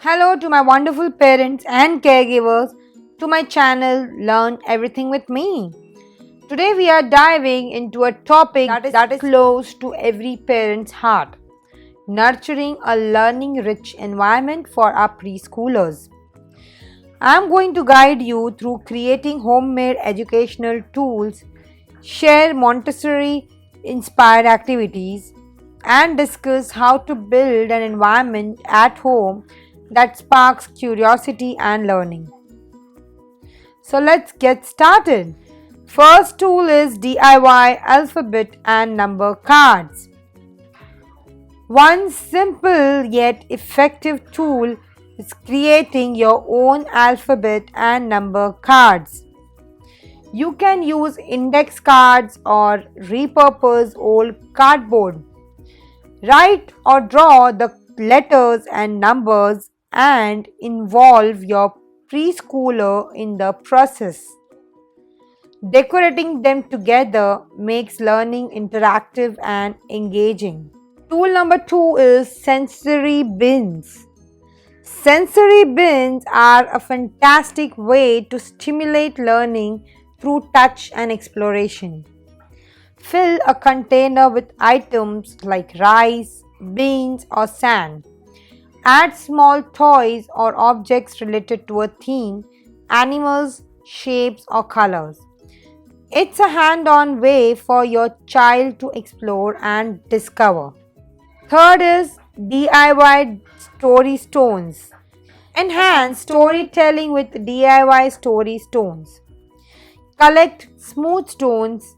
Hello to my wonderful parents and caregivers to my channel Learn Everything with Me. Today we are diving into a topic that is close to every parent's heart, nurturing a learning rich environment for our preschoolers. I am going to guide you through creating homemade educational tools, share Montessori inspired activities, and discuss how to build an environment at home that sparks curiosity and learning. So let's get started. First tool is DIY alphabet and number cards. One simple yet effective tool is creating your own alphabet and number cards. You can use index cards or repurpose old cardboard. Write or draw the letters and numbers and involve your preschooler in the process. Decorating them together makes learning interactive and engaging. Tool number 2 is sensory bins. Sensory bins are a fantastic way to stimulate learning through touch and exploration. Fill a container with items like rice, beans, or sand. Add small toys or objects related to a theme, animals, shapes, or colors. It's a hand on way for your child to explore and discover. Third is DIY story stones. Enhance storytelling with DIY story stones. Collect smooth stones,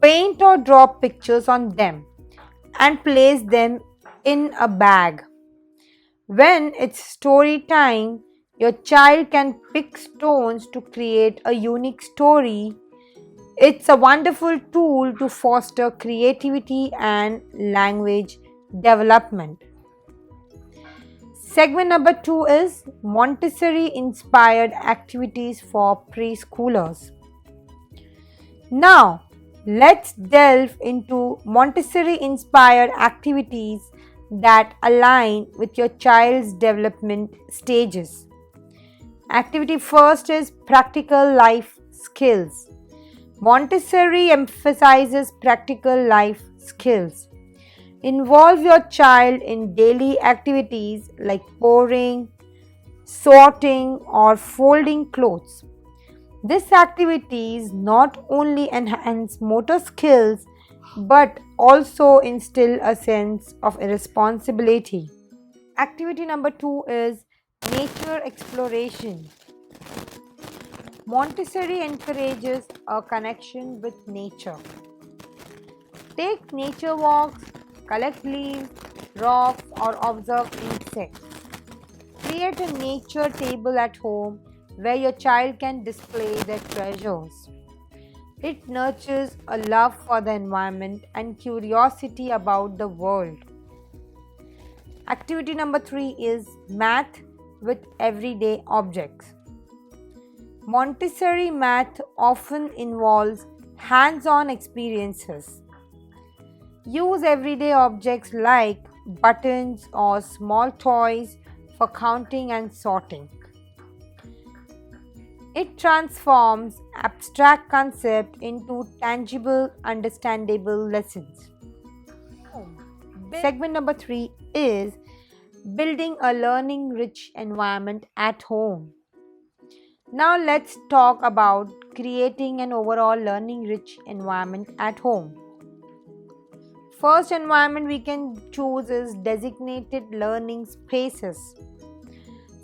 paint or draw pictures on them, and place them in a bag. When it's story time, your child can pick stones to create a unique story. It's a wonderful tool to foster creativity and language development. Segment number 2 is Montessori inspired activities for preschoolers. Now, let's delve into Montessori inspired activities that align with your child's development stages. Activity first is practical life skills. Montessori emphasizes practical life skills. Involve your child in daily activities like pouring, sorting, or folding clothes. These activities not only enhance motor skills but also instill a sense of responsibility. Activity number 2 is nature exploration. Montessori encourages a connection with nature. Take nature walks, collect leaves, rocks, or observe insects. Create a nature table at home where your child can display their treasures. It nurtures a love for the environment and curiosity about the world. Activity number 3 is math with everyday objects. Montessori math often involves hands-on experiences. Use everyday objects like buttons or small toys for counting and sorting. It transforms abstract concepts into tangible, understandable lessons. Segment number 3 is building a learning rich environment at home. Now let's talk about creating an overall learning rich environment at home. First environment we can choose is designated learning spaces.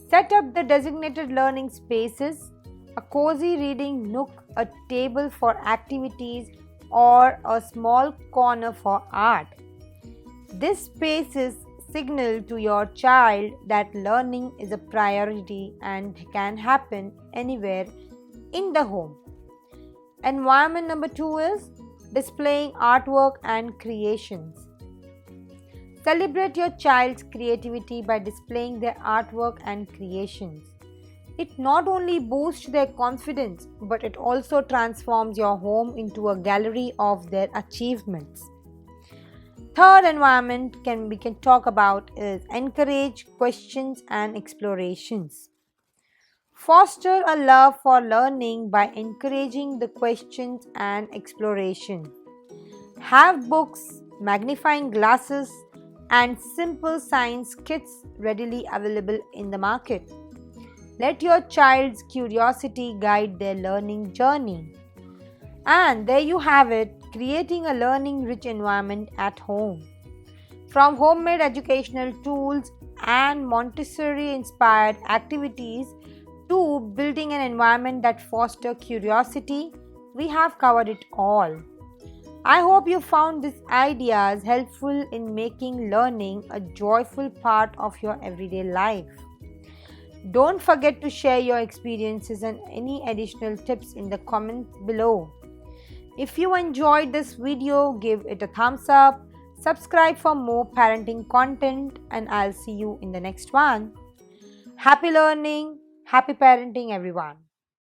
Set up the designated learning spaces, a cozy reading nook, a table for activities, or a small corner for art. These spaces signal to your child that learning is a priority and can happen anywhere in the home. Environment number 2 is displaying artwork and creations. Celebrate your child's creativity by displaying their artwork and creations. It not only boosts their confidence, but it also transforms your home into a gallery of their achievements. Third environment we can talk about is encourage questions and explorations. Foster a love for learning by encouraging the questions and exploration. Have books, magnifying glasses, and simple science kits readily available in the market. Let your child's curiosity guide their learning journey. And there you have it, creating a learning rich environment at home. From homemade educational tools and Montessori inspired activities to building an environment that fosters curiosity, we have covered it all. I hope you found these ideas helpful in making learning a joyful part of your everyday life. Don't forget to share your experiences and any additional tips in the comments below. If you enjoyed this video, give it a thumbs up, subscribe for more parenting content, and I'll see you in the next one. Happy learning, happy parenting, everyone.